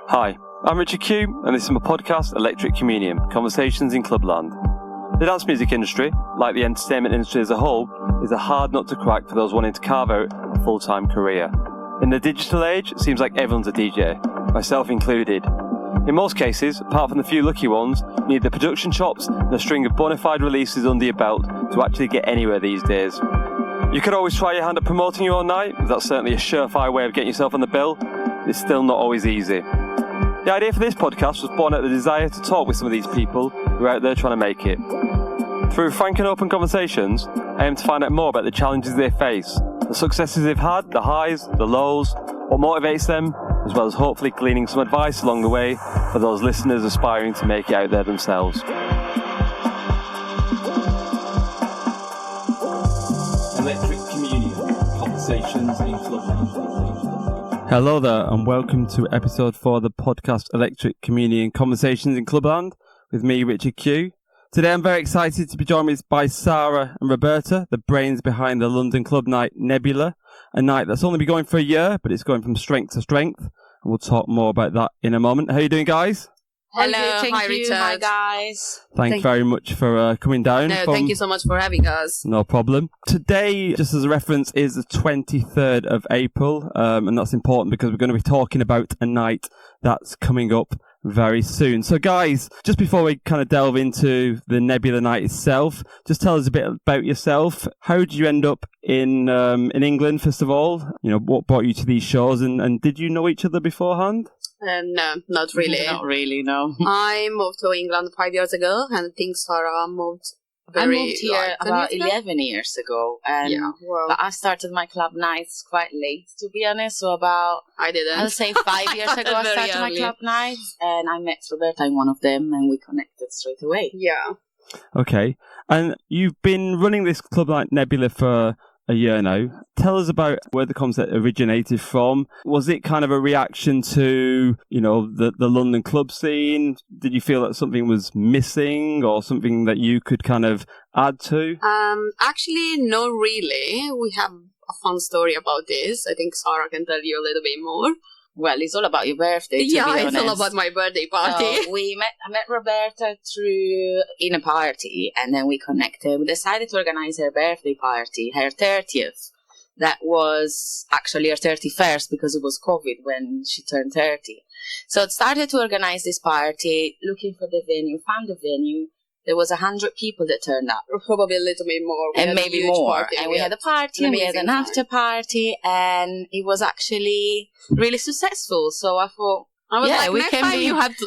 Hi, I'm Richard Q, and this is my podcast, Electric Communion, Conversations in Clubland. The dance music industry, like the entertainment industry as a whole, is a hard nut to crack for those wanting to carve out a full-time career. In the digital age, it seems like everyone's a DJ, myself included. In most cases, apart from the few lucky ones, you need the production chops and a string of bona fide releases under your belt to actually get anywhere these days. You could always try your hand at promoting your own night, but that's certainly a surefire way of getting yourself on the bill. It's still not always easy. The idea for this podcast was born out of the desire to talk with some of these people who are out there trying to make it. Through frank and open conversations, I aim to find out more about the challenges they face, the successes they've had, the highs, the lows, what motivates them, as well as hopefully gleaning some advice along the way for those listeners aspiring to make it out there themselves. Electric Communion, Conversations in Clubland. Hello there, and welcome to episode 4 of the podcast Electric Communion Conversations in Clubland with me, Richard Q. Today I'm very excited to be joined by Sara and Roberta, the brains behind the London club night Nebula, a night that's only been going for a year, but it's going from strength to strength, and we'll talk more about that in a moment. How are you doing, guys? Hello, Hi, Richard. Hi, guys. Thanks very much for coming down. Thank you so much for having us. No problem. Today, just as a reference, is the 23rd of April, and that's important because we're going to be talking about a night that's coming up very soon. So, guys, just before we kind of delve into the Nebula night itself, just tell us a bit about yourself. How did you end up in England, first of all? You know, what brought you to these shows, and did you know each other beforehand? No, not really. Not really, no. I moved to England 5 years ago, and I think Sara moved I moved here about 11 years ago, and but I started my club nights quite late, to be honest. So I'll say 5 years ago I started my club nights, and I met Roberta in one of them, and we connected straight away. Yeah. Okay, and you've been running this club night Nebula for a year now. Tell us about where the concept originated from. Was it kind of a reaction to, you know, the London club scene? Did you feel that something was missing or something that you could kind of add to? Actually, no, really. We have a fun story about this. I think Sara can tell you a little bit more. Well, it's all about your birthday, to be honest. It's all about my birthday party. So I met Roberta in a party, and then we connected. We decided to organize her birthday party, her 30th. That was actually her 31st because it was COVID when she turned 30. So it started to organize this party, looking for the venue, found the venue. There was 100 people that turned up. Or probably a little bit more. And maybe more. And we had a party, and we had an after party, and it was actually really successful. So I thought, next time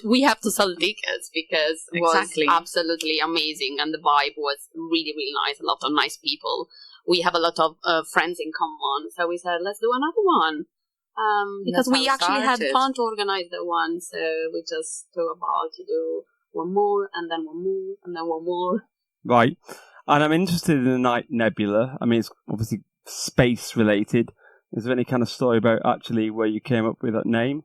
we have to sell tickets because it was absolutely amazing, and the vibe was really, really nice. A lot of nice people. We have a lot of friends in common, so we said, let's do another one. Because we actually had fun to organize the one, so we just thought about to do one more, and then one more, and then one more. Right. And I'm interested in the night Nebula. I mean, it's obviously space related. Is there any kind of story about actually where you came up with that name?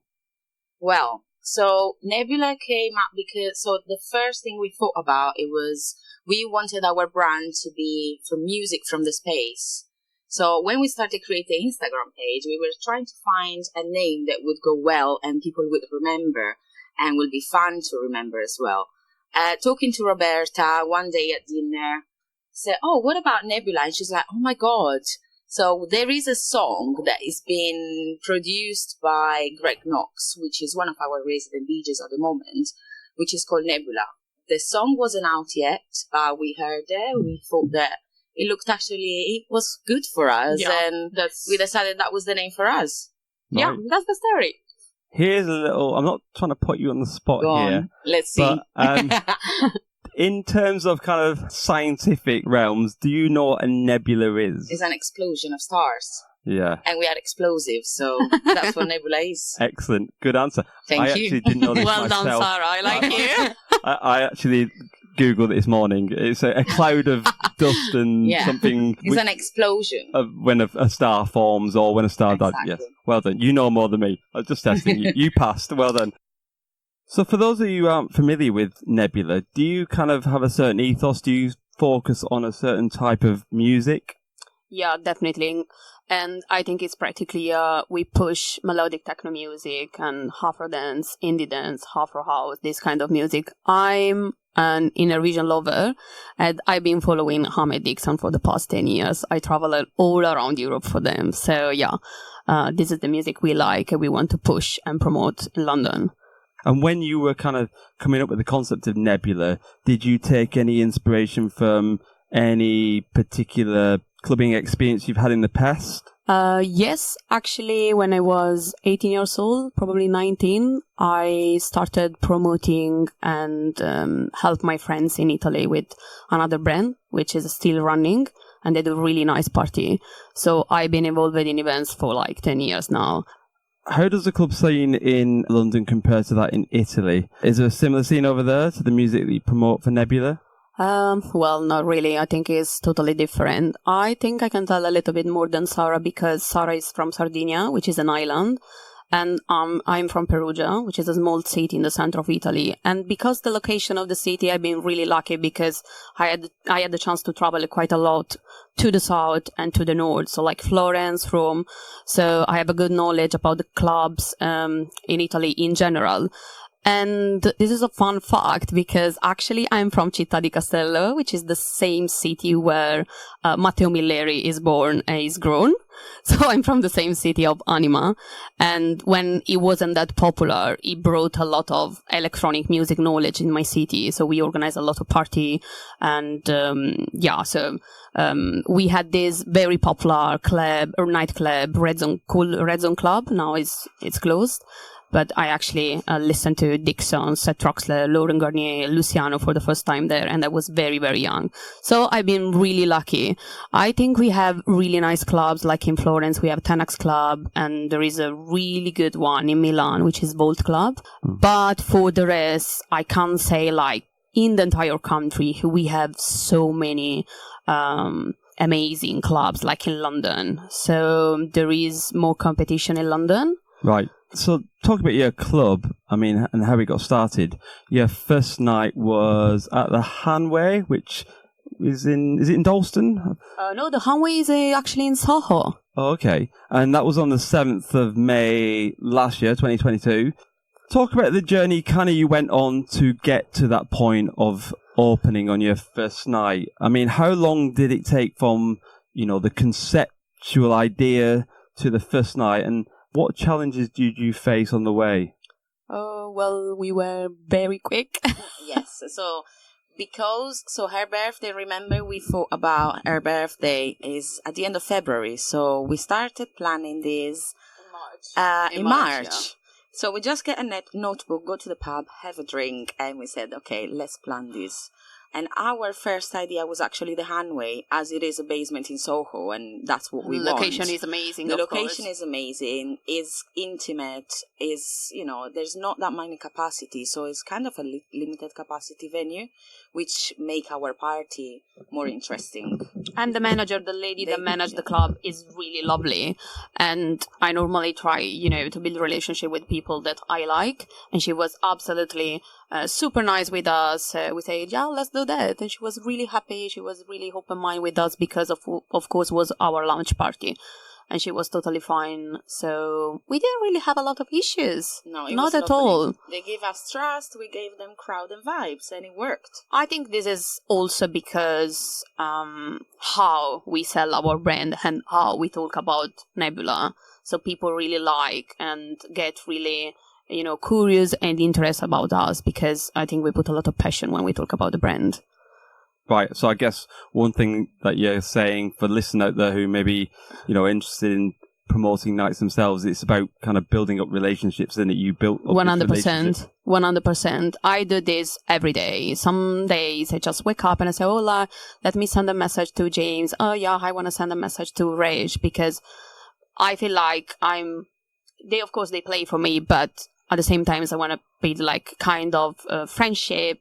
Well, so Nebula came up because, so the first thing we thought about, it was we wanted our brand to be from music from the space. So when we started creating the Instagram page, we were trying to find a name that would go well and people would remember, and will be fun to remember as well. Talking to Roberta one day at dinner, said, oh, what about Nebula? And she's like, oh my God. So there is a song that is being produced by Greg Knox, which is one of our resident DJs at the moment, which is called Nebula. The song wasn't out yet. We heard it. We thought that it was good for us. Yeah, and we decided that was the name for us. Right. Yeah, that's the story. Here's a little, I'm not trying to put you on the spot here. Let's see. But, in terms of kind of scientific realms, do you know what a nebula is? It's an explosion of stars. Yeah. And we are explosive, so that's what nebula is. Excellent. Good answer. Thank you. I actually didn't know this well myself. Well done, Sara. I like you. I actually Googled it this morning. It's a cloud of dust and something. It's an explosion. When a star forms or when a star dies. Yes. Well done. You know more than me. I was just testing you. You passed. Well done. So for those of you who aren't familiar with Nebula, do you kind of have a certain ethos? Do you focus on a certain type of music? Yeah, definitely. And I think it's practically, we push melodic techno music and Afro dance, indie dance, Afro house, this kind of music. I'm an inner region lover, and I've been following Ahmed Dixon for the past 10 years. I travel all around Europe for them. So yeah, this is the music we like and we want to push and promote in London. And when you were kind of coming up with the concept of Nebula, did you take any inspiration from any particular clubbing experience you've had in the past? Yes, actually, when I was 18 years old, probably 19, I started promoting and help my friends in Italy with another brand, which is still running, and they do really nice party. So I've been involved in events for like 10 years now. How does the club scene in London compare to that in Italy? Is there a similar scene over there to the music that you promote for Nebula? Well, not really. I think it's totally different. I think I can tell a little bit more than Sara because Sara is from Sardinia, which is an island. And I'm from Perugia, which is a small city in the center of Italy. And because the location of the city, I've been really lucky because I had the chance to travel quite a lot to the south and to the north. So like Florence, Rome. So I have a good knowledge about the clubs in Italy in general. And this is a fun fact because actually I'm from Città di Castello, which is the same city where Matteo Milleri is born and is grown. So I'm from the same city of Anima. And when it wasn't that popular, it brought a lot of electronic music knowledge in my city. So we organized a lot of party. And we had this very popular club or nightclub, Red Zone Club. Now it's closed. But I actually listened to Dixon, Seth Troxler, Lauren Garnier, Luciano for the first time there, and I was very, very young. So I've been really lucky. I think we have really nice clubs, like in Florence, we have Tenax Club, and there is a really good one in Milan, which is Volt Club. But for the rest, I can't say like in the entire country, we have so many amazing clubs, like in London. So there is more competition in London. Right. So talk about your club, and how it got started. Your first night was at the Hanway, which is it in Dalston? No, the Hanway is actually in Soho. Oh, okay. And that was on the 7th of May last year, 2022. Talk about the journey you went on to get to that point of opening on your first night. How long did it take from, the conceptual idea to the first night, and what challenges did you face on the way? Well, we were very quick. Yes. So her birthday, remember we thought about her birthday is at the end of February. So we started planning this in March. Yeah. So we just get a notebook, go to the pub, have a drink, and we said, okay, let's plan this. And our first idea was actually the Hanway, as it is a basement in Soho, and that's what we want. The location is amazing, The location is amazing, is intimate, there's not that many capacity, so it's kind of a limited capacity venue, which make our party more interesting. And the manager, the lady that managed the club, is really lovely. And I normally try, to build a relationship with people that I like. And she was absolutely super nice with us. We said, yeah, let's do that. And she was really happy. She was really open-minded with us because of course, was our launch party. And she was totally fine. So we didn't really have a lot of issues. No, not at all. They gave us trust. We gave them crowd and vibes, and it worked. I think this is also because how we sell our brand and how we talk about Nebula. So people really like and get really, curious and interested about us because I think we put a lot of passion when we talk about the brand. Right, so I guess one thing that you're saying for listeners out there who may be, interested in promoting nights themselves, it's about kind of building up relationships and that you built up 100%. I do this every day. Some days I just wake up and I say, hola, let me send a message to James. Oh yeah, I want to send a message to Rage because I feel like they play for me, but at the same time I want to build like kind of friendship.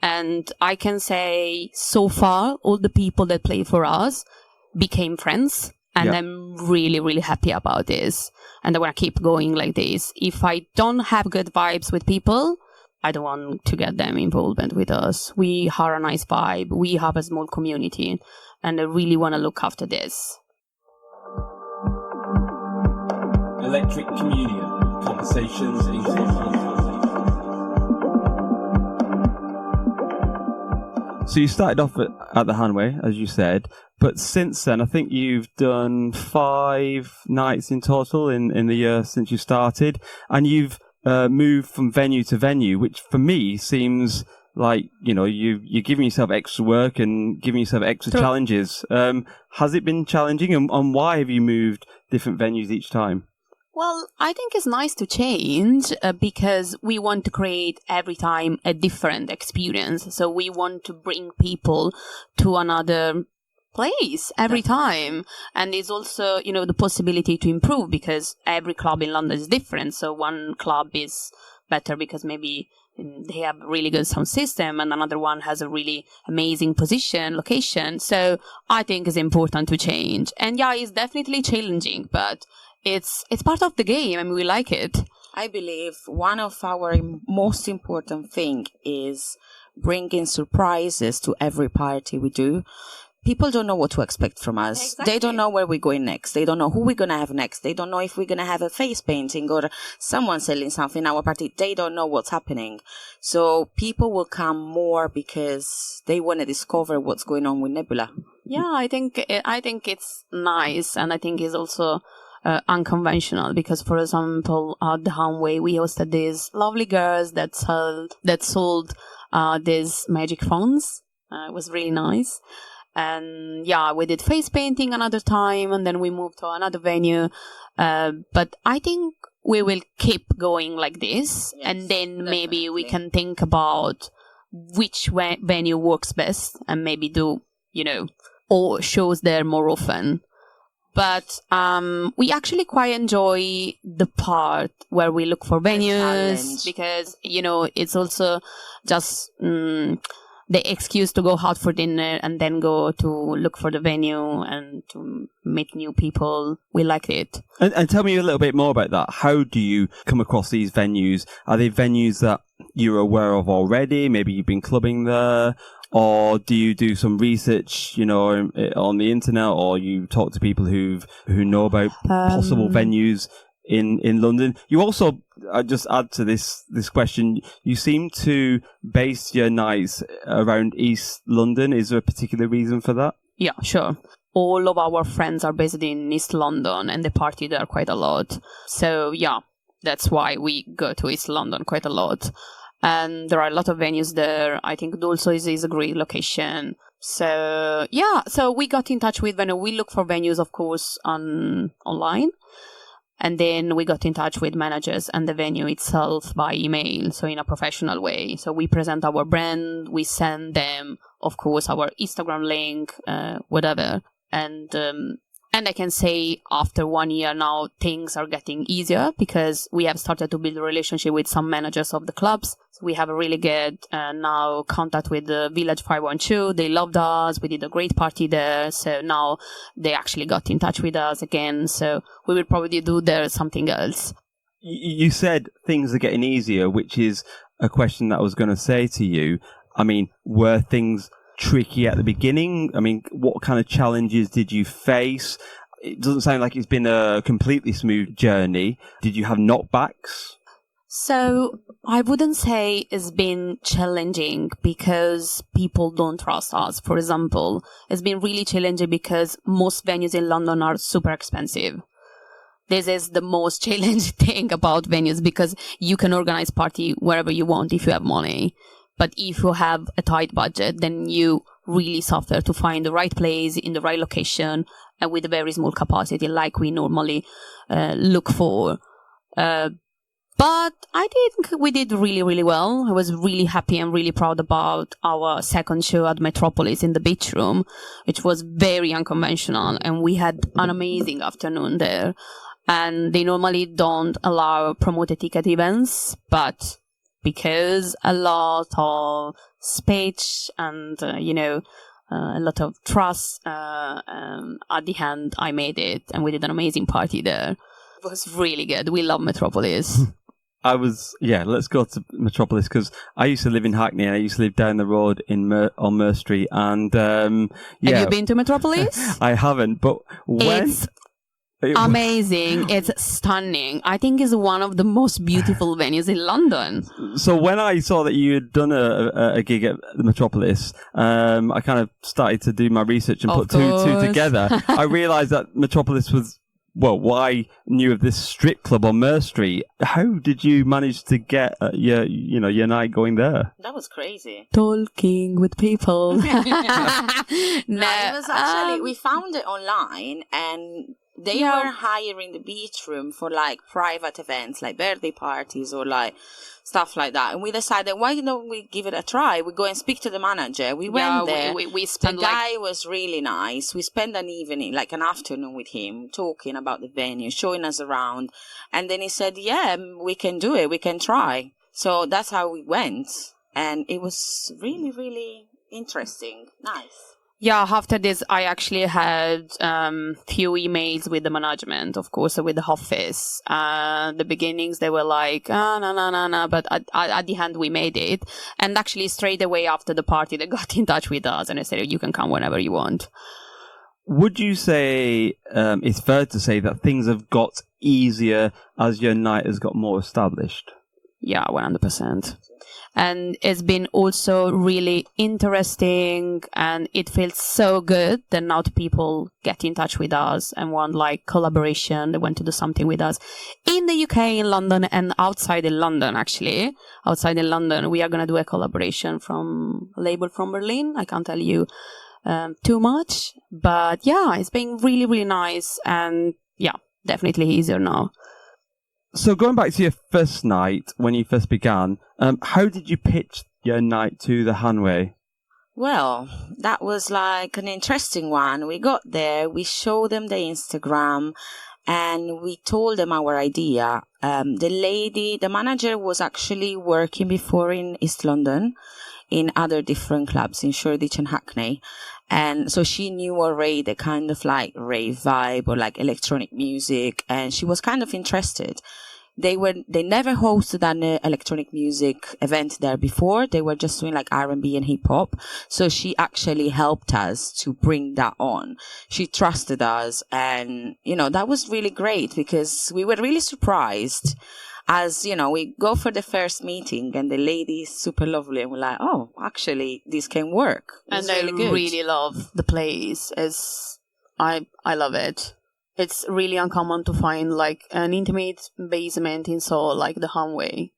And I can say, so far, all the people that play for us became friends. And I'm really, really happy about this. And I want to keep going like this. If I don't have good vibes with people, I don't want to get them involved with us. We are a nice vibe. We have a small community. And I really want to look after this. Electric Communion, Conversations in Clubland. So you started off at the Hanway, as you said, but since then, I think you've done 5 nights in total in the year since you started, and you've moved from venue to venue, which for me seems like, you know, you're giving yourself extra work and giving yourself extra challenges. Has it been challenging, and why have you moved different venues each time? Well, I think it's nice to change because we want to create every time a different experience. So we want to bring people to another place every time. And it's also, you know, the possibility to improve because every club in London is different. So one club is better because maybe they have a really good sound system and another one has a really amazing location. So I think it's important to change. And yeah, it's definitely challenging, but it's part of the game. I mean, we like it. I believe one of our most important thing is bringing surprises to every party we do. People don't know what to expect from us. Exactly. They don't know where we're going next. They don't know who we're going to have next. They don't know if we're going to have a face painting or someone selling something in our party. They don't know what's happening. So people will come more because they want to discover what's going on with Nebula. Yeah, I think it's nice, and I think it's also unconventional because, for example, at the Hanway, we hosted these lovely girls that sold these magic phones. It was really nice. And yeah, we did face painting another time, and then we moved to another venue. But I think we will keep going like this, yes, and then definitely. Maybe we can think about which venue works best, and maybe do, you know, or shows there more often. But we actually quite enjoy the part where we look for venues because, you know, it's also just the excuse to go out for dinner and then go to look for the venue and to meet new people. We like it. And tell me a little bit more about that. How do you come across these venues? Are they venues that you're aware of already? Maybe you've been clubbing there? Or do you do some research, you know, on the internet, or you talk to people who know about possible venues in London? You also, I just add to this question, you seem to base your nights around East London. Is there a particular reason for that? Yeah, sure. All of our friends are based in East London and they party there quite a lot. So yeah, that's why we go to East London quite a lot. And there are a lot of venues there. I think Dulso is a great location. So yeah, so we got in touch with venue. We look for venues, of course, online. And then we got in touch with managers and the venue itself by email, so in a professional way. So we present our brand, we send them, of course, our Instagram link, whatever. And I can say after 1 year now, things are getting easier because we have started to build a relationship with some managers of the clubs. So we have a really good now contact with the Village 512. They loved us. We did a great party there. So now they actually got in touch with us again. So we will probably do there something else. You said things are getting easier, which is a question that I was going to say to you. I mean, were things tricky at the beginning? I mean, what kind of challenges did you face? It doesn't sound like it's been a completely smooth journey. Did you have knockbacks? So I wouldn't say it's been challenging because people don't trust us. For example, it's been really challenging because most venues in London are super expensive. This is the most challenging thing about venues because you can organize party wherever you want if you have money. But if you have a tight budget, then you really suffer to find the right place in the right location and with a very small capacity like we normally look for. But I think we did really, really well. I was really happy and really proud about our second show at Metropolis in the beach room, which was very unconventional. And we had an amazing afternoon there. And they normally don't allow promoted ticket events, but because a lot of speech and, a lot of trust, at the end, I made it and we did an amazing party there. It was really good. We love Metropolis. Let's go to Metropolis because I used to live in Hackney and I used to live down the road on Mer Street. And Have you been to Metropolis? I haven't, but when... Amazing. It's stunning. I think it's one of the most beautiful venues in London. So when I saw that you had done a gig at the Metropolis, I kind of started to do my research and put two together. I realised that Metropolis was, well, what I knew of this strip club on Mer Street. How did you manage to get your night going there? That was crazy. Talking with people. No, it was actually, we found it online, and they were hiring the beach room for like private events, like birthday parties or like stuff like that. And we decided, why don't we give it a try? We go and speak to the manager. We went there. We spent the guy was really nice. We spent an evening, like an afternoon with him, talking about the venue, showing us around. And then he said, yeah, we can do it. We can try. So that's how we went. And it was really, really interesting. Nice. Yeah, after this, I actually had few emails with the management, of course, with the office. The beginnings, they were like, no. But at the end, we made it. And actually, straight away after the party, they got in touch with us and they said, you can come whenever you want. Would you say it's fair to say that things have got easier as your night has got more established? Yeah, 100%. And it's been also really interesting, and it feels so good that now people get in touch with us and want like collaboration. They want to do something with us in the UK, in London, and outside in London, actually. Outside in London, we are going to do a collaboration from a label from Berlin. I can't tell you too much, but yeah, it's been really, really nice, and yeah, definitely easier now. So going back to your first night, when you first began, how did you pitch your night to the Hanway? Well, that was like an interesting one. We got there, we showed them the Instagram, and we told them our idea. The manager was actually working before in East London, in other different clubs in Shoreditch and Hackney. And so she knew already the kind of like rave vibe or like electronic music, and she was kind of interested. They never hosted an electronic music event there before. They were just doing like R&B and hip hop. So she actually helped us to bring that on. She trusted us, and that was really great because we were really surprised. As we go for the first meeting and the lady is super lovely and we're like, oh, actually, this can work. And I really love the place. I love it. It's really uncommon to find like an intimate basement in Seoul, like the Hanway.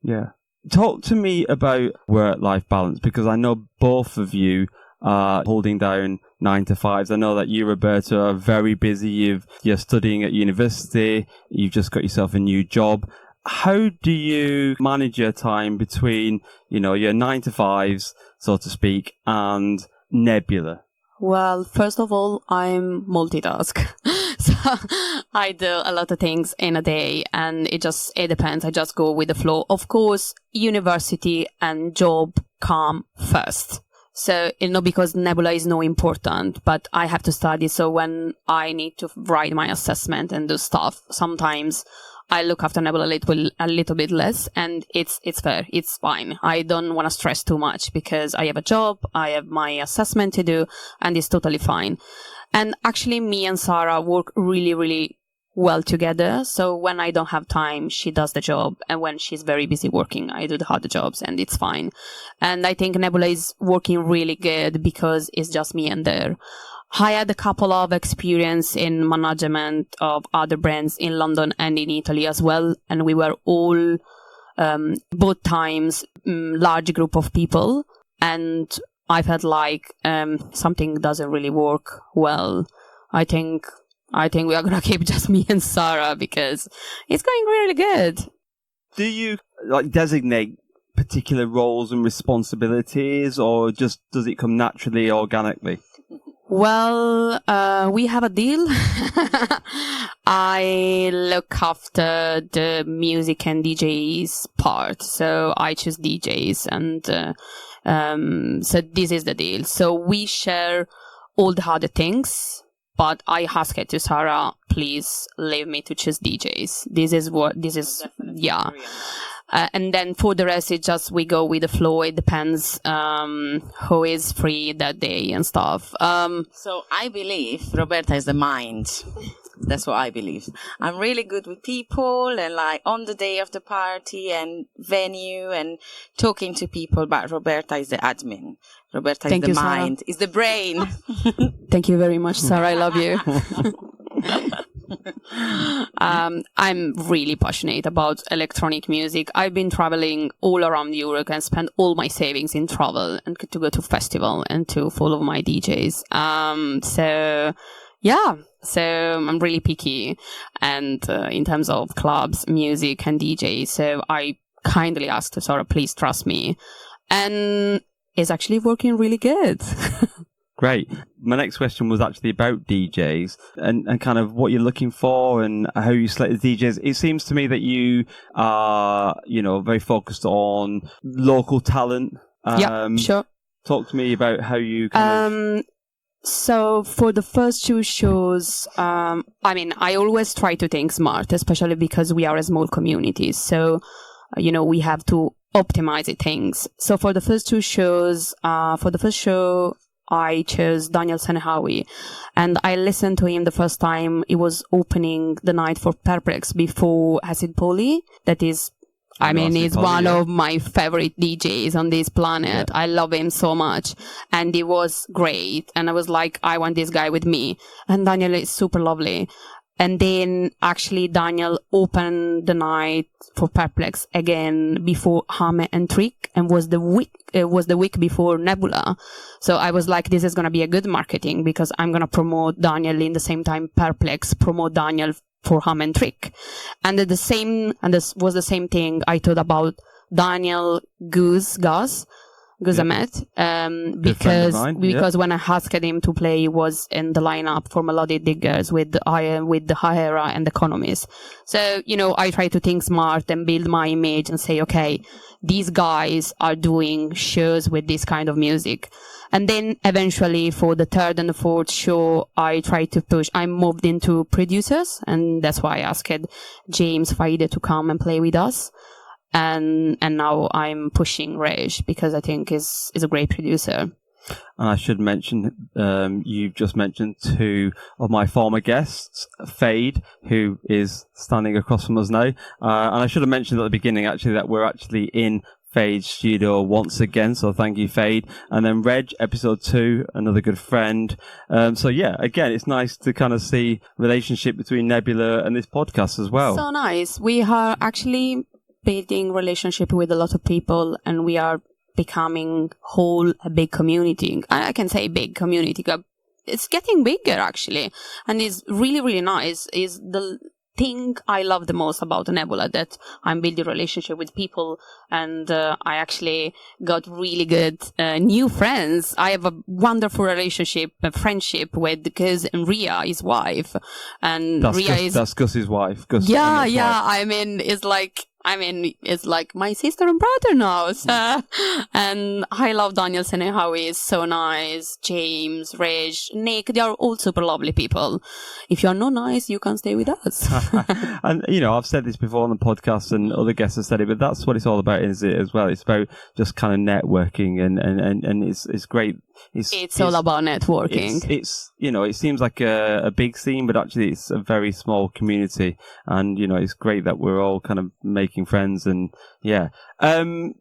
Yeah. Talk to me about work-life balance, because I know both of you are holding down 9 to 5s. I know that you, Roberta, are very busy. You're studying at university. You've just got yourself a new job. How do you manage your time between, your 9 to 5s, so to speak, and Nebula? Well, first of all, I'm multitask. So I do a lot of things in a day, and it depends. I just go with the flow. Of course, university and job come first. So, because Nebula is no important, but I have to study. So when I need to write my assessment and do stuff, sometimes I look after Nebula a little bit less, and it's fair. It's fine. I don't want to stress too much because I have a job, I have my assessment to do, and it's totally fine. And actually, me and Sara work really, really well together. So when I don't have time, she does the job. And when she's very busy working, I do the harder jobs, and it's fine. And I think Nebula is working really good because it's just me and her. I had a couple of experience in management of other brands in London and in Italy as well. And we were all, both times, large group of people. And I felt like something doesn't really work well. I think we are going to keep just me and Sara because it's going really good. Do you designate particular roles and responsibilities, or just does it come naturally, organically? Well, we have a deal. I look after the music and DJs part, so I choose DJs, and so this is the deal. So we share all the other things, but I ask it to Sara, please leave me to choose DJs. This is, yeah. And then for the rest, it's just we go with the flow. It depends who is free that day and stuff. So I believe Roberta is the mind. That's what I believe. I'm really good with people and like on the day of the party and venue and talking to people. But Roberta is the admin. Roberta is the mind, is the brain. Thank you very much, Sarah. I love you. I'm really passionate about electronic music. I've been traveling all around Europe and spent all my savings in travel and to go to festival and to follow my DJs. So I'm really picky and in terms of clubs, music and DJs. So I kindly asked Sarah, please trust me. And it's actually working really good. Great. My next question was actually about DJs and kind of what you're looking for and how you select the DJs. It seems to me that you are, very focused on local talent. Yeah, sure. Talk to me about how you kind of... So for the first 2 shows, I always try to think smart, especially because we are a small community. So, we have to optimize things. So for the first 2 shows, for the first show, I chose Daniel Sehnawi, and I listened to him the first time he was opening the night for Perplex before Acid Poly. That is, he's one of my favorite DJs on this planet. Yeah. I love him so much. And he was great. And I was like, I want this guy with me. And Daniel is super lovely. And then actually Daniel opened the night for Perplex again before Hanway and Trick, and was the week before Nebula. So I was like, this is going to be a good marketing because I'm going to promote Daniel in the same time Perplex promote Daniel for Hanway and Trick. And this was the same thing I thought about Daniel, Gus Emmett, because when I asked him to play, he was in the lineup for Melodic Diggers with the Hahera and the Economist. So, I try to think smart and build my image and say, okay, these guys are doing shows with this kind of music. And then eventually for the 3rd and the 4th show, I moved into producers, and that's why I asked James Faide to come and play with us. And now I'm pushing Reg because I think is a great producer. And I should mention, you've just mentioned 2 of my former guests, Faide, who is standing across from us now. And I should have mentioned at the beginning, actually, that we're actually in Faide's studio once again. So thank you, Faide. And then Reg, episode 2, another good friend. Again, it's nice to kind of see relationship between Nebula and this podcast as well. So nice. We are actually building relationship with a lot of people, and we are becoming a big community. I can say big community. It's getting bigger actually, and it's really, really nice. Is the thing I love the most about Nebula, that I'm building relationship with people, and I actually got really good new friends. I have a wonderful friendship with Gus and Ria, his wife, and that's Gus's wife. Gus Emmett's wife. It's like my sister and brother now. So, and I love Daniel Sehnawi, is so nice. James, Reg, Nick, they are all super lovely people. If you are not nice, you can stay with us. And, I've said this before on the podcast and other guests have said it, but that's what it's all about, is it, as well? It's about just kind of networking and it's great. It's all about networking. It seems like a big scene, but actually it's a very small community. And, it's great that we're all kind of making friends. And yeah, I'm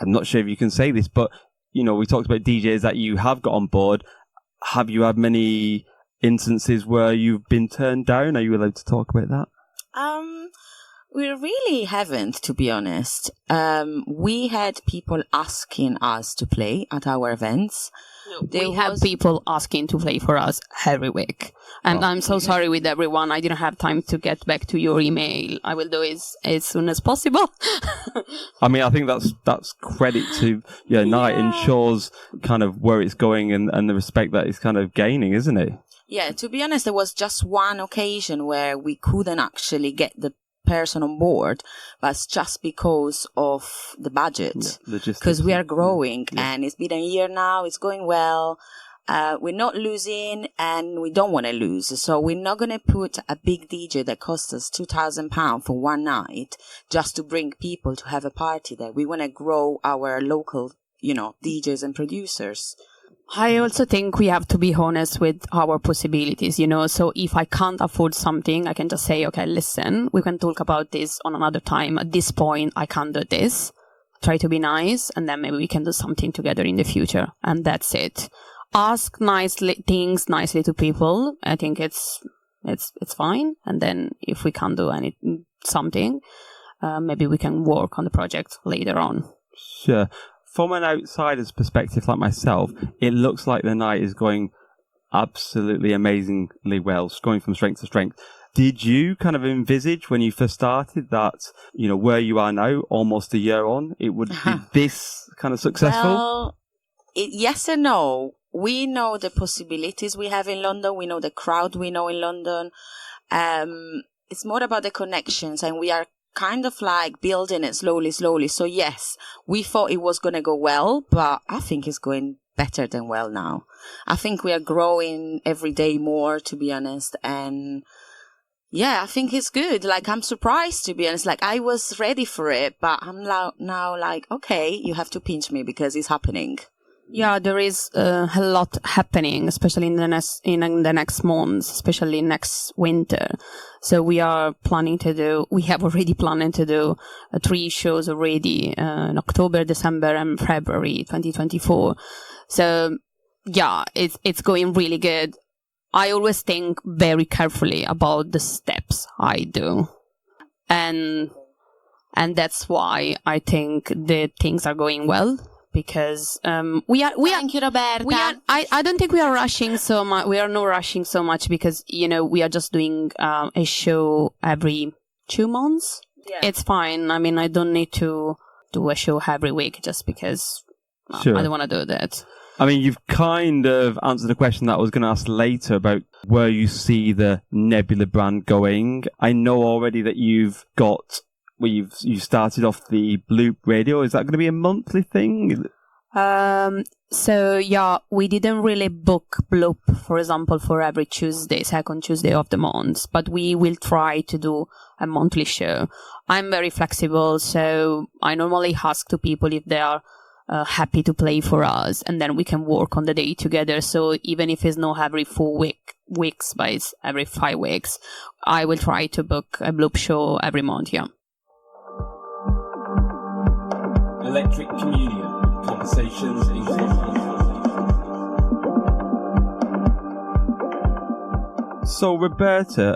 not sure if you can say this, but, we talked about DJs that you have got on board. Have you had many instances where you've been turned down? Are you allowed to talk about that? We really haven't, to be honest. We had people asking us to play at our events. We have people asking to play for us every week. And I'm so sorry with everyone. I didn't have time to get back to your email. I will do it as soon as possible. I think that's credit to your night and shows kind of where it's going and the respect that it's kind of gaining, isn't it? Yeah, to be honest, there was just one occasion where we couldn't actually get the person on board, but it's just because of the budget, because we are growing and it's been a year now, it's going well, we're not losing and we don't want to lose, so we're not going to put a big DJ that costs us £2,000 for one night just to bring people to have a party there. We want to grow our local DJs and producers. I also think we have to be honest with our possibilities, so if I can't afford something, I can just say, okay, listen, we can talk about this on another time. At this point, I can't do this. Try to be nice, and then maybe we can do something together in the future. And that's it. Ask things nicely to people. I think it's fine. And then if we can't do something, maybe we can work on the project later on. Sure. From an outsider's perspective like myself, it looks like the night is going absolutely amazingly well, going from strength to strength. Did you kind of envisage when you first started that, where you are now, almost a year on, it would be this kind of successful? Well, yes and no. We know the possibilities we have in London. We know the crowd we know in London. It's more about the connections, and we are kind of like building it slowly. So yes, we thought it was going to go well, but I think it's going better than well now. I think we are growing every day more, to be honest. And yeah, I think it's good. Like, I'm surprised, to be honest. Like, I was ready for it, but I'm now like, okay, you have to pinch me because it's happening. Yeah, there is a lot happening, especially in the next months, especially next winter. So we have already planning to do 3 shows already in October, December, and February 2024. So yeah, it's going really good. I always think very carefully about the steps I do, and that's why I think the things are going well. Because thank you, Roberta. I don't think we are rushing so much. We are not rushing so much because we are just doing a show every 2 months. Yeah. It's fine. I mean, I don't need to do a show every week just because Sure. I don't want to do that. I mean, you've kind of answered the question that I was going to ask later about where you see the Nebula brand going. I know already that you've started off the Bloop radio. Is that going to be a monthly thing? So yeah, we didn't really book Bloop, for example, for every second Tuesday of the month, but we will try to do a monthly show. I'm very flexible, so I normally ask to people if they are happy to play for us, and then we can work on the day together. So even if it's not every 4 weeks, but it's every 5 weeks, I will try to book a Bloop show every month, yeah. Electric Communion, Conversations in Clubland. So, Roberta,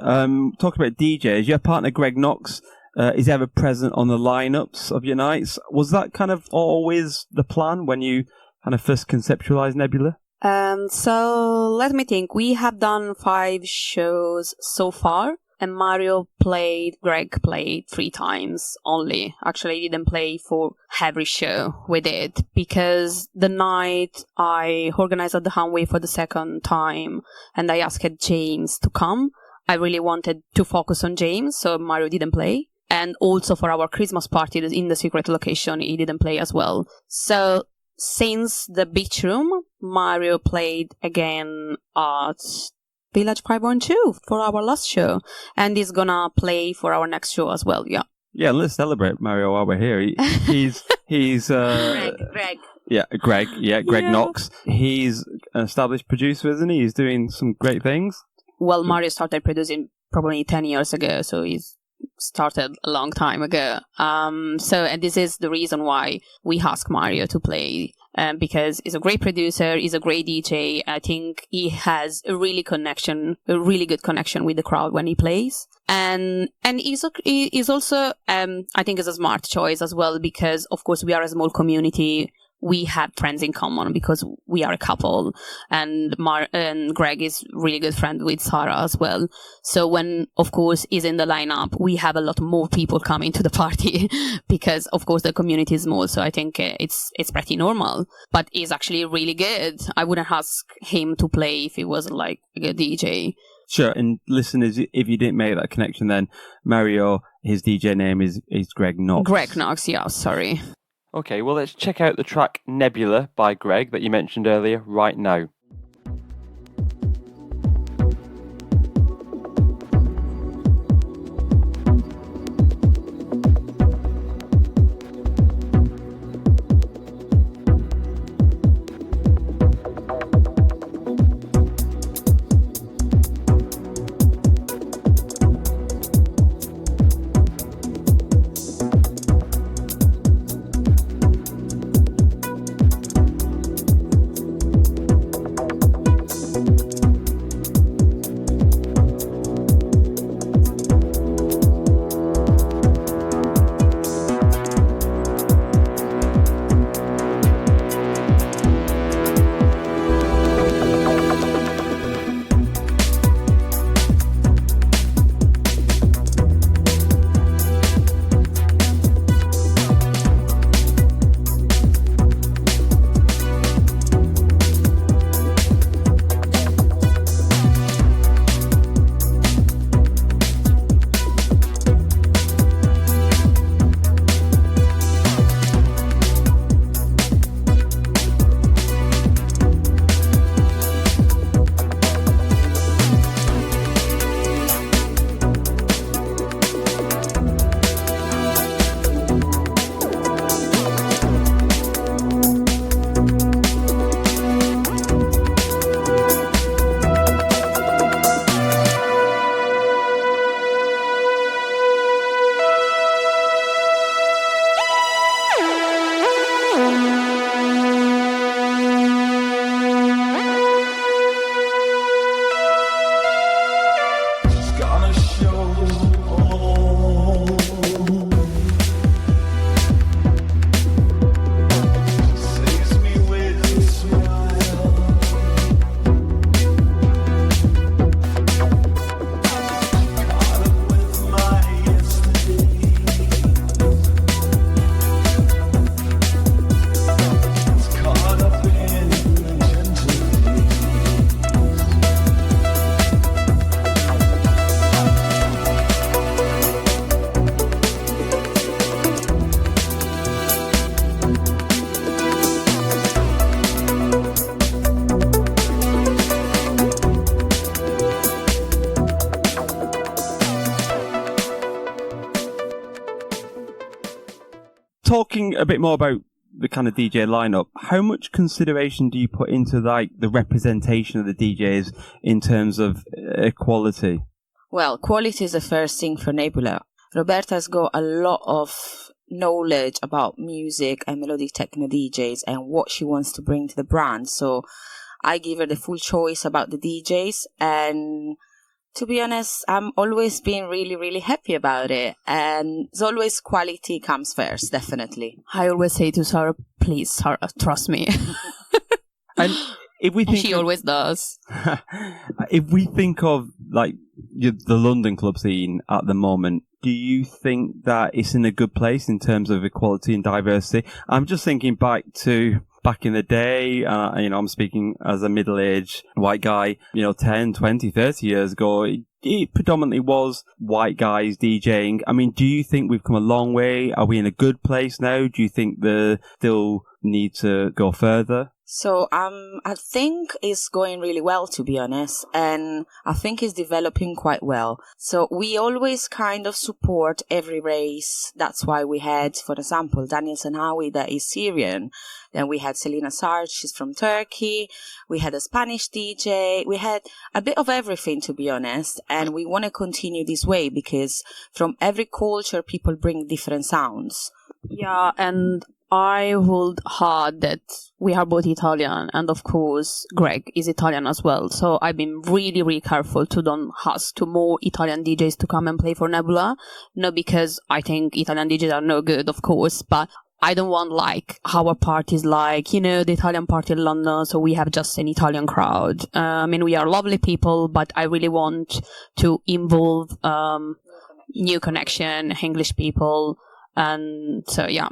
talking about DJs, your partner Greg Knox is ever present on the lineups of your nights. Was that kind of always the plan when you kind of first conceptualized Nebula? So, let me think. We have done 5 shows so far. And Greg played 3 times only. Actually, he didn't play for every show we did because the night I organized at the Hanway for the second time and I asked James to come. I really wanted to focus on James, so Mario didn't play. And also for our Christmas party in the secret location, he didn't play as well. So since the beach room, Mario played again at Village 512 for our last show, and he's gonna play for our next show as well. Yeah, let's celebrate Mario while we're here. He's Greg. Greg Knox. He's an established producer, isn't he? He's doing some great things. Well, Mario started producing probably 10 years ago, so he's started a long time ago. And this is the reason why we asked Mario to play. Because he's a great producer, he's a great DJ. I think he has a really good connection with the crowd when he plays. And he's also, I think it's a smart choice as well, because of course we are a small community. We have friends in common because we are a couple, and Greg is really good friend with Sara as well. So when, of course, he's in the lineup, we have a lot more people coming to the party because, of course, the community is small. So I think it's pretty normal. But he's actually really good. I wouldn't ask him to play if he wasn't like a good DJ. Sure, and listeners, if you didn't make that connection, then Mario, his DJ name is Greg Knox. Greg Knox, yeah, sorry. Okay, well, let's check out the track Nebula by Greg that you mentioned earlier right now. talking a bit more about the kind of DJ lineup, how much consideration do you put into like the representation of the DJs in terms of equality? Well, quality is the first thing for Nebula. Roberta's got a lot of knowledge about music and melodic techno DJs and what she wants to bring to the brand. So I give her the full choice about the DJs, and to be honest, I'm always been really, really happy about it. And as always, quality comes first, definitely. I always say to Sarah, please, Sarah, trust me. And if we think she always does. If we think of like the London club scene at the moment, do you think that it's in a good place in terms of equality and diversity? I'm just thinking back in the day, I'm speaking as a middle-aged white guy, 10, 20, 30 years ago, it predominantly was white guys DJing. I mean, do you think we've come a long way? Are we in a good place now? Do you think they still need to go further? So I think it's going really well, to be honest, and I think it's developing quite well. So we always kind of support every race. That's why we had, for example, Sehnawi, that is Syrian. Then we had Selin Asar, she's from Turkey. We had a Spanish DJ. We had a bit of everything, to be honest, and we want to continue this way because from every culture, people bring different sounds. Yeah, and I hold hard that we are both Italian, and of course Greg is Italian as well, so I've been really, really careful to don't ask to more Italian DJs to come and play for Nebula. Not because I think Italian DJs are no good, of course, but I don't want like our parties like, the Italian party in London, so we have just an Italian crowd. I mean, we are lovely people, but I really want to involve new connection, English people, and so yeah.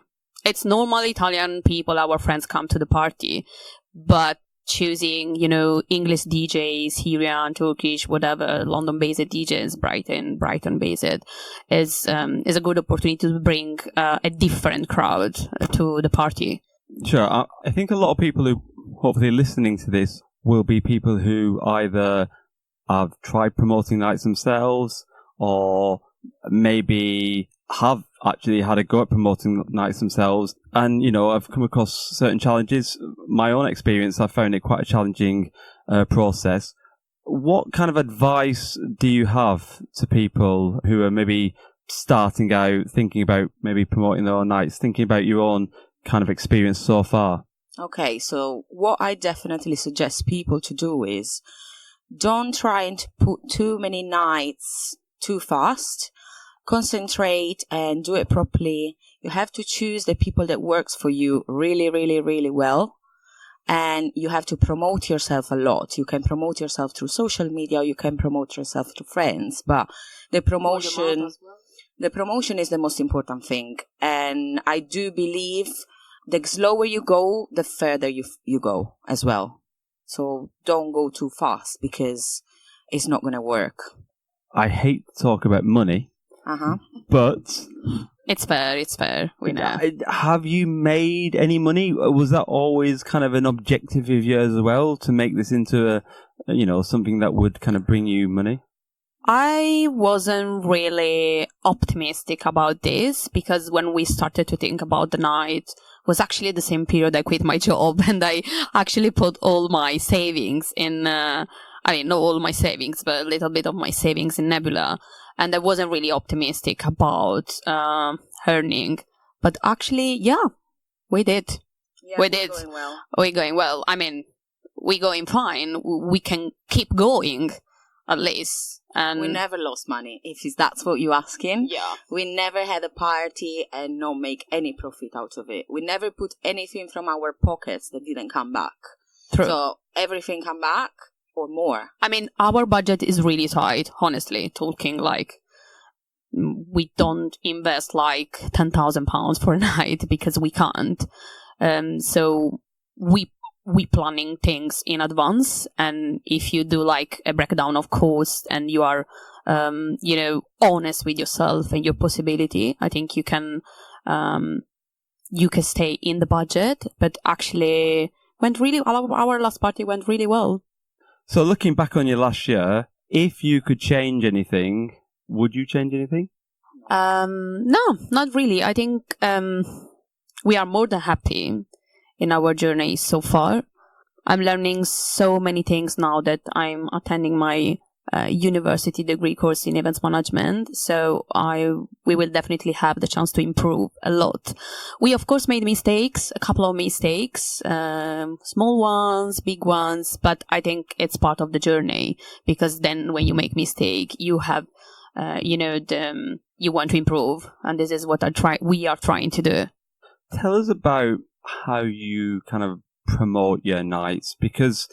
It's normal Italian people, our friends come to the party, but choosing, English DJs, Syrian, Turkish, whatever, London-based DJs, Brighton-based, is a good opportunity to bring a different crowd to the party. Sure. I think a lot of people who hopefully listening to this will be people who either have tried promoting nights themselves or maybe have actually had a go at promoting nights themselves, and I've come across certain challenges. My own experience, I found it quite a challenging process. What kind of advice do you have to people who are maybe starting out, thinking about maybe promoting their own nights, thinking about your own kind of experience so far? Okay, so what I definitely suggest people to do is don't try and put too many nights too fast. Concentrate and do it properly. You have to choose the people that works for you really, really, really well. And you have to promote yourself a lot. You can promote yourself through social media, you can promote yourself to friends, but the promotion is the most important thing. And I do believe the slower you go, the further you go as well. So don't go too fast because it's not going to work. I hate to talk about money. But it's fair. We know. Have you made any money? Was that always kind of an objective of yours as well, to make this into something that would kind of bring you money? I wasn't really optimistic about this because when we started to think about the night was actually the same period I quit my job, and I actually put all my savings in, not all my savings, but a little bit of my savings in Nebula. And I wasn't really optimistic about earning. But actually, yeah, we did. Yeah, we're going well. We're going well. I mean, we're going fine. We can keep going, at least. And we never lost money, if that's what you're asking. Yeah. We never had a party and not make any profit out of it. We never put anything from our pockets that didn't come back. True. So everything come back. Or more. I mean, our budget is really tight, honestly, talking like we don't invest like £10,000 for a night because we can't. So we planning things in advance, and if you do like a breakdown of cost and you are honest with yourself and your possibility, I think you can stay in the budget. But actually our last party went really well. So looking back on your last year, if you could change anything, would you change anything? No, not really. I think we are more than happy in our journey so far. I'm learning so many things now that I'm attending my university degree course in events management. So we will definitely have the chance to improve a lot. We of course made mistakes, a couple of mistakes, small ones, big ones, but I think it's part of the journey, because then when you make mistake, you have, you want to improve, and this is what we are trying to do. Tell us about how you kind of promote your nights, because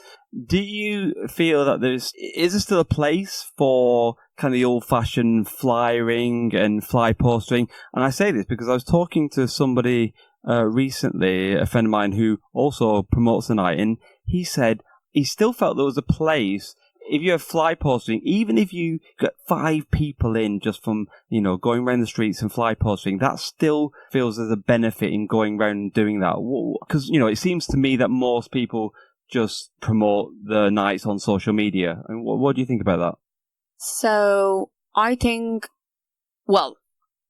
do you feel that is there still a place for kind of the old-fashioned flyering and fly postering? And I say this because I was talking to somebody recently, a friend of mine who also promotes the night, and he said he still felt there was a place. If you have fly postering, even if you get 5 people in just from, going around the streets and fly postering, that still feels there's a benefit in going around and doing that. Because, it seems to me that most people just promote the nights on social media. And what do you think about that? So I think,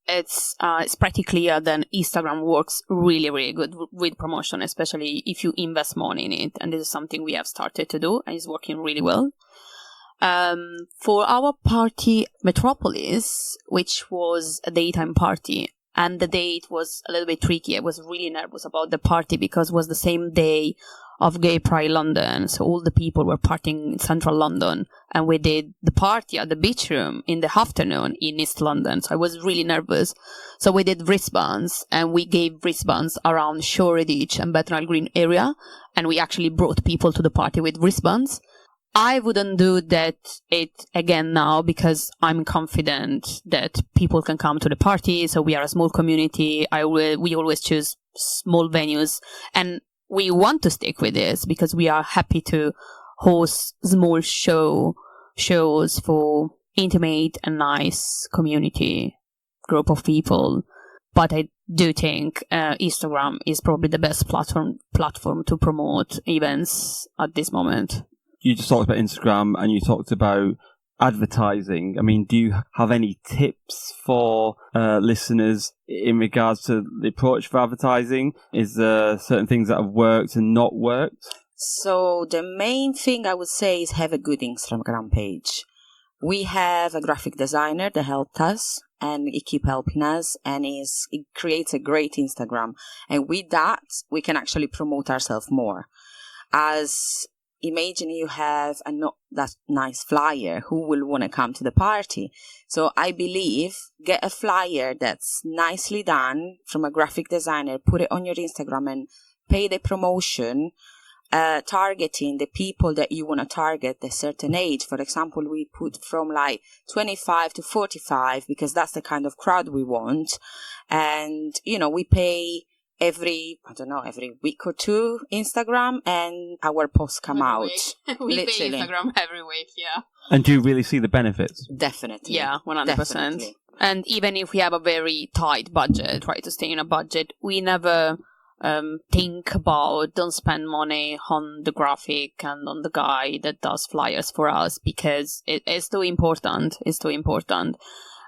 it's pretty clear that Instagram works really, really good with promotion, especially if you invest money in it. And this is something we have started to do, and it's working really well. For our party, Metropolis, which was a daytime party, and the date was a little bit tricky. I was really nervous about the party because it was the same day of Gay Pride London. So all the people were partying in central London, and we did the party at the beach room in the afternoon in East London. So I was really nervous. So we did wristbands, and we gave wristbands around Shoreditch and Bethnal Green area. And we actually brought people to the party with wristbands. I wouldn't do that again now, because I'm confident that people can come to the party. So we are a small community. We always choose small venues, and we want to stick with this because we are happy to host small shows for intimate and nice community group of people. But I do think Instagram is probably the best platform to promote events at this moment. You just talked about Instagram and you talked about advertising. I mean, do you have any tips for listeners in regards to the approach for advertising? Is there certain things that have worked and not worked? So the main thing I would say is have a good Instagram page. We have a graphic designer that helped us, and he keeps helping us, and it creates a great Instagram. And with that, we can actually promote ourselves more. Imagine you have a not that nice flyer. Who will want to come to the party? So I believe get a flyer that's nicely done from a graphic designer, put it on your Instagram and pay the promotion, targeting the people that you want to target a certain age. For example, we put from like 25 to 45 because that's the kind of crowd we want. And, we pay every week or two Instagram, and our posts come out. We pay Instagram every week, yeah. And do you really see the benefits? Definitely. Yeah, 100%. Definitely. And even if we have a very tight budget, try to stay in a budget, we never think about, don't spend money on the graphic and on the guy that does flyers for us, because it's too important. It's too important.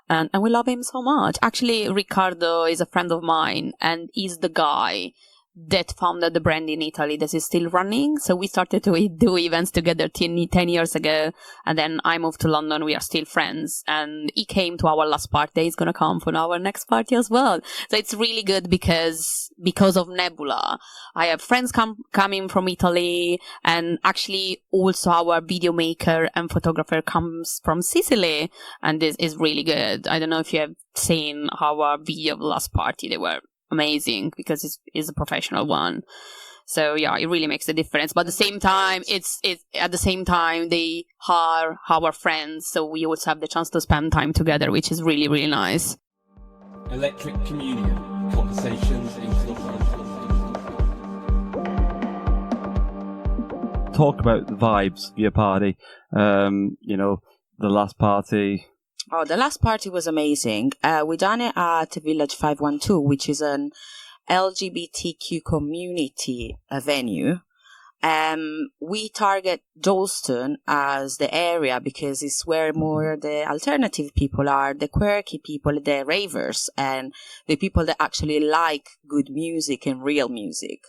And we love him so much. Actually, Riccardo is a friend of mine, and he's the guy that founded the brand in Italy that is still running. So we started to do events together 10 years ago, and then I moved to London. We are still friends, and he came to our last party. He's going to come for our next party as well. So it's really good because of Nebula. I have friends coming from Italy, and actually also our video maker and photographer comes from Sicily, and this is really good. I don't know if you have seen our video of the last party. They were amazing because it's a professional one. So yeah, it really makes a difference. But at the same time, they are our friends, so we also have the chance to spend time together, which is really, really nice. Electric Communion, conversations in Talk about the vibes of your party. The last party. Oh, the last party was amazing. We done it at Village 512, which is an LGBTQ community venue. We target Dalston as the area because it's where more the alternative people are, the quirky people, the ravers, and the people that actually like good music and real music.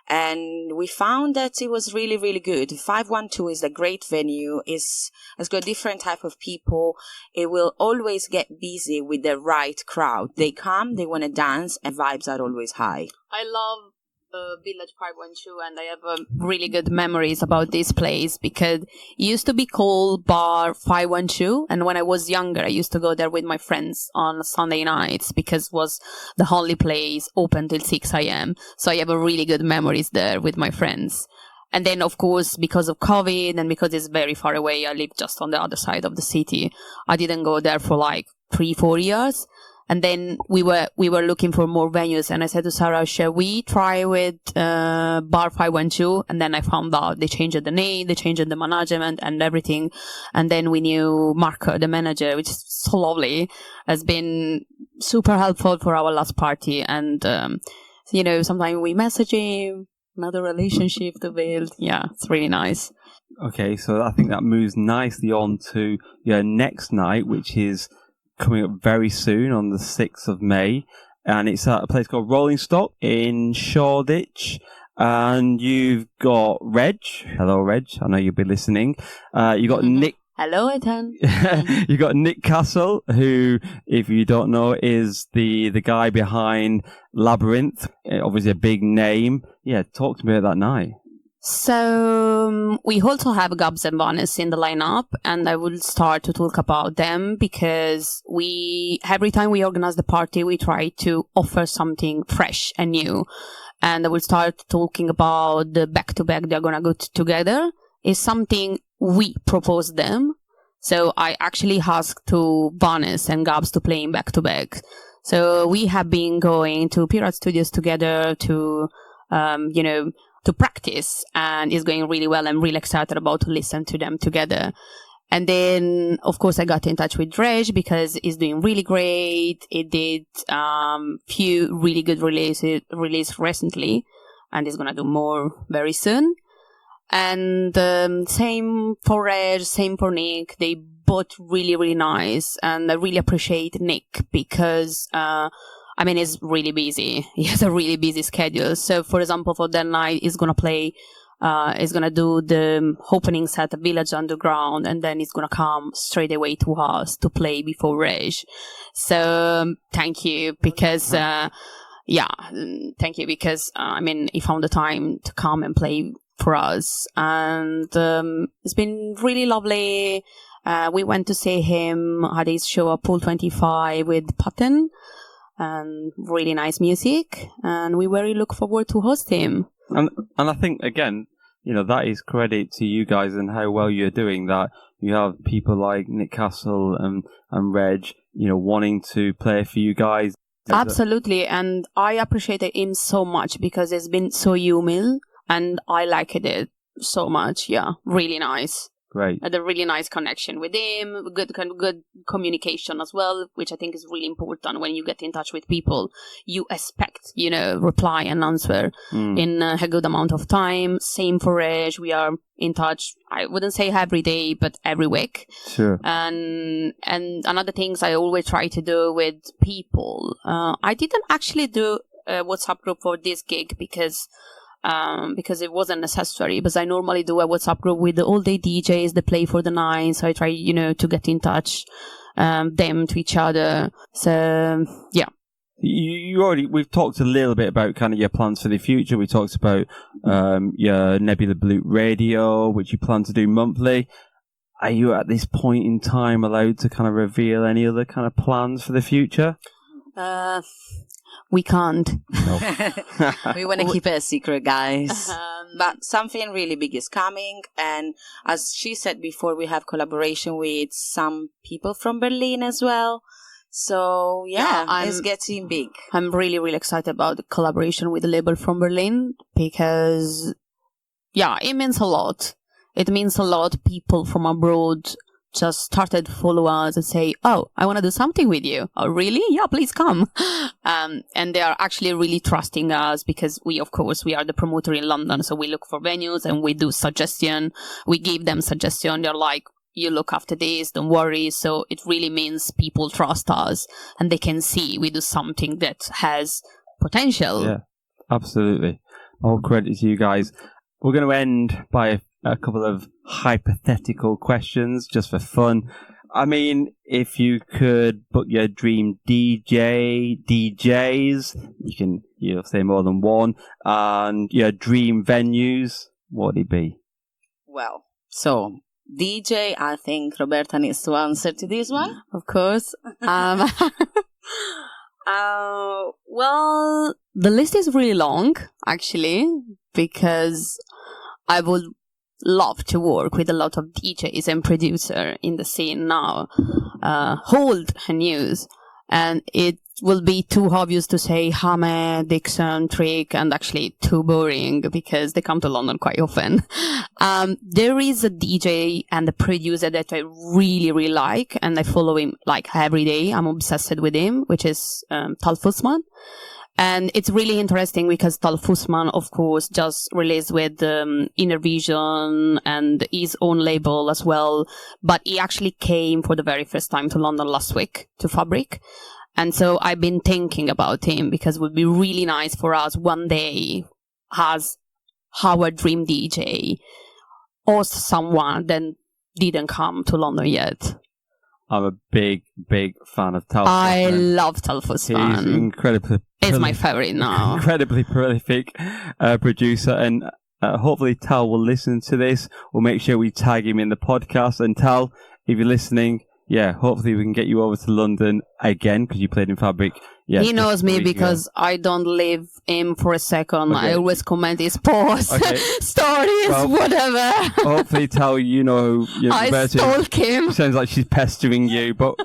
And we found that it was really, really good. 512 is a great venue. It's got different type of people. It will always get busy with the right crowd. They come, they want to dance, and vibes are always high. I love Village 512, and I have really good memories about this place because it used to be called Bar 512, and when I was younger I used to go there with my friends on Sunday nights because it was the only place open till 6 a.m. So I have really good memories there with my friends. And then, of course, because of COVID and because it's very far away, I live just on the other side of the city. I didn't go there for like 3-4 years. And then we were looking for more venues, and I said to Sarah, shall we try with Bar 512? And then I found out they changed the name, they changed the management and everything. And then we knew Marco, the manager, which is so lovely, has been super helpful for our last party. And, sometimes we message him, another relationship to build. Yeah, it's really nice. Okay, so I think that moves nicely on to your next night, which is coming up very soon on the 6th of May, and it's at a place called Rolling Stock in Shoreditch, and you've got Reg. Hello, Reg. I know you'll be listening. You got Nick. Hello, Ethan. You got Nick Castle, who, if you don't know, is the guy behind Labyrinth. Obviously a big name. Yeah, talk to me about that night. So we also have Gabs and Vaness in the lineup, and I will start to talk about them because every time we organize the party, we try to offer something fresh and new. And I will start talking about the back-to-back they're going to go together. It's something we proposed them. So I actually asked to Vaness and Gabs to play in back-to-back. So we have been going to Pirate Studios together to, to practice, and it's going really well. I'm really excited about to listen to them together. And then, of course, I got in touch with Reg because he's doing really great. He did few really good release recently, and he's gonna do more very soon. And same for Reg, same for Nick. They both really, really nice, and I really appreciate Nick because he's really busy. He has a really busy schedule. So, for example, for that night, he's going to do the opening set at Village Underground, and then he's going to come straight away to us to play before Reg. So, thank you, because, he found the time to come and play for us. And it's been really lovely. We went to see him at his show at Pool 25 with Patton. And really nice music, and we very look forward to host him. And I think, again, that is credit to you guys and how well you're doing that. You have people like Nick Castle and Reg, wanting to play for you guys. Absolutely, and I appreciated him so much because he's been so human, and I liked it so much. Yeah, really nice. Great. Had a really nice connection with him, good communication as well, which I think is really important when you get in touch with people. You expect, reply and answer in a good amount of time. Same for Reg. We are in touch, I wouldn't say every day, but every week. Sure. And another things I always try to do with people. I didn't actually do a WhatsApp group for this gig because it wasn't necessary, because I normally do a WhatsApp group with all the DJs that play for the night, so I try, to get in touch, them to each other. So, yeah. We've talked a little bit about kind of your plans for the future. We talked about, your Nebula Blue Radio, which you plan to do monthly. Are you at this point in time allowed to kind of reveal any other kind of plans for the future? We can't. No. We want to keep it a secret, guys. But something really big is coming. And as she said before, we have collaboration with some people from Berlin as well. So, it's getting big. I'm really, really excited about the collaboration with the label from Berlin because, it means a lot. It means a lot people from abroad just started to follow us and say, oh, I want to do something with you. Oh, really? Yeah, please come. And they are actually really trusting us because we are the promoter in London. So we look for venues and we do suggestion. We give them suggestion. They're like, you look after this, don't worry. So it really means people trust us and they can see we do something that has potential. Yeah, absolutely. All credit to you guys. We're going to end by a couple of hypothetical questions just for fun. I mean, if you could book your dream DJs, you can say more than one, and your dream venues, what would it be? Well, so DJ, I think Roberta needs to answer to this one. Of course. Well, the list is really long, actually, because I would love to work with a lot of DJs and producers in the scene now, old and new. And it will be too obvious to say Hammett, Dixon, Trick, and actually too boring because they come to London quite often. There is a DJ and a producer that I really, really like, and I follow him like every day. I'm obsessed with him, which is Tal Fussman. And it's really interesting because Tal Fussman, of course, just released with Inner Vision and his own label as well. But he actually came for the very first time to London last week to Fabric. And so I've been thinking about him because it would be really nice for us one day as our dream DJ or someone that didn't come to London yet. I'm a big fan of Tal Fussman. I love Tal Fussman. He's incredibly... It's my favorite now. Incredibly prolific producer, and hopefully Tal will listen to this. We'll make sure we tag him in the podcast. And Tal, if you're listening, hopefully we can get you over to London again because you played in Fabric. Yeah, he knows me because I don't leave him for a second. Okay. I always comment his posts, stories, whatever. Hopefully, Tal, I stalk him. Sounds like she's pestering you, but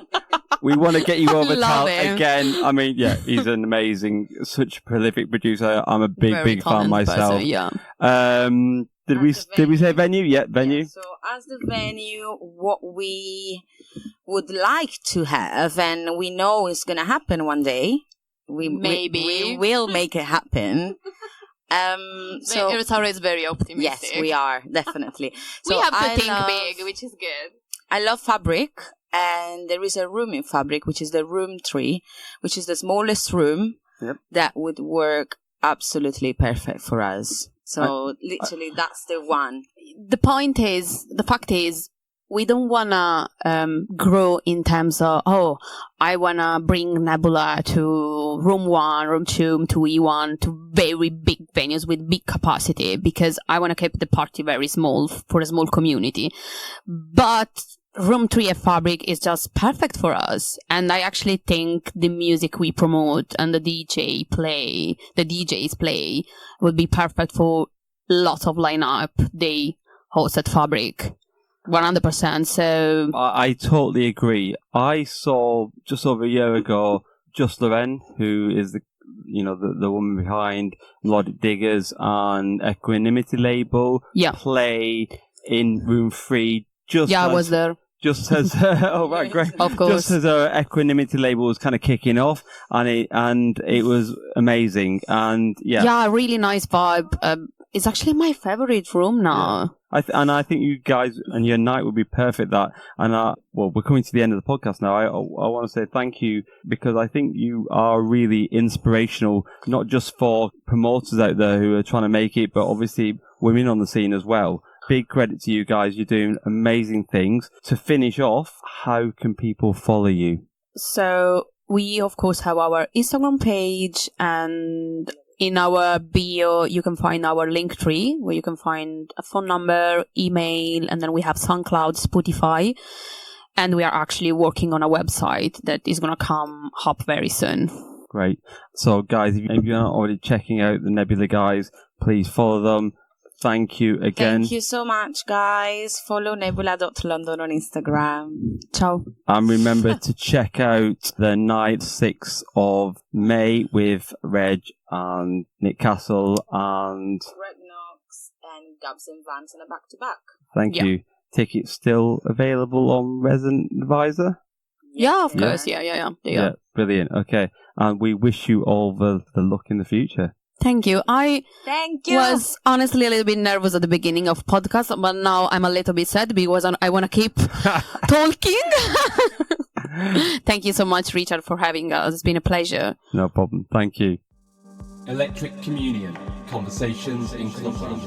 we want to get you over, Tal, again. I mean, he's an amazing, such a prolific producer. I'm a big fan myself. Person, Did we say venue? Yeah, venue. Yeah, so as the venue, what we would like to have, and we know it's going to happen one day. We will make it happen. Sara is very optimistic. Yes, we are, definitely. We have to think big, which is good. I love Fabric, and there is a room in Fabric, which is the room 3, which is the smallest room that would work absolutely perfect for us. So literally, that's the one. The fact is, we don't want to grow in terms of, I want to bring Nebula to room 1, room 2, to E1, to very big venues with big capacity, because I want to keep the party very small for a small community. But room 3 at Fabric is just perfect for us. And I actually think the music we promote and the DJs play would be perfect for lots of lineup they host at Fabric. 100%. So I totally agree. I saw just over a year ago Just Loren, who is the woman behind Melodic Diggers and Equanimity label, play in room 3. I was there. Just as great. Of course. Just as our Equanimity label was kind of kicking off, and it was amazing, and really nice vibe. It's actually my favorite room now. I think you guys and your night would be perfect. We're coming to the end of the podcast now. I want to say thank you because I think you are really inspirational, not just for promoters out there who are trying to make it, but obviously women on the scene as well. Big credit to you guys. You're doing amazing things. To finish off, how can people follow you? So we, of course, have our Instagram page, and in our bio, you can find our link tree where you can find a phone number, email, and then we have SoundCloud, Spotify, and we are actually working on a website that is going to come up very soon. Great. So, guys, if you're not already checking out the Nebula guys, please follow them. Thank you again. Thank you so much, guys. Follow nebula.london on Instagram. Ciao. And remember to check out the night 6th of May with Reg and Nick Castle and Greg Knox and Gabs and Vaness in a back-to-back. Thank you. tickets still available on Resident Advisor? Yeah, of course. Yeah. Brilliant. Okay. And we wish you all the luck in the future. Thank you. I Thank you. was honestly a little bit nervous at the beginning of podcast, but now I'm a little bit sad because I want to keep talking. Thank you so much, Richard, for having us. It's been a pleasure. No problem. Thank you. Electric Communion. Conversations in Clubland.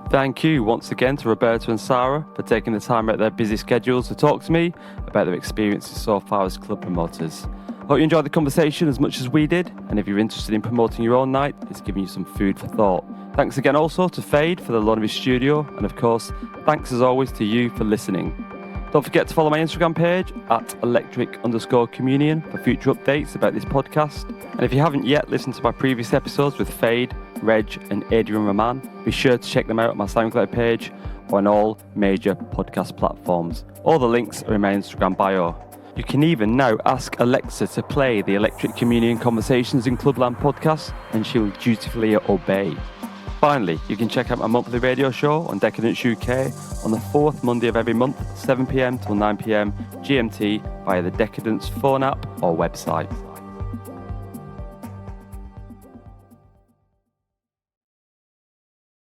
Thank you once again to Roberta and Sara for taking the time out of their busy schedules to talk to me about their experiences so far as club promoters. Hope you enjoyed the conversation as much as we did, and if you're interested in promoting your own night, it's giving you some food for thought. Thanks again also to Faide for the loan of his studio, and of course, thanks as always to you for listening. Don't forget to follow my Instagram page at electric_communion for future updates about this podcast. And if you haven't yet listened to my previous episodes with Faide, Reg and Adrian Rahman, be sure to check them out on my SoundCloud page or on all major podcast platforms. All the links are in my Instagram bio. You can even now ask Alexa to play the Electric Communion Conversations in Clubland podcast, and she will dutifully obey. Finally, you can check out my monthly radio show on Decadence UK on the 4th Monday of every month, 7 PM till 9 PM GMT via the Decadence phone app or website.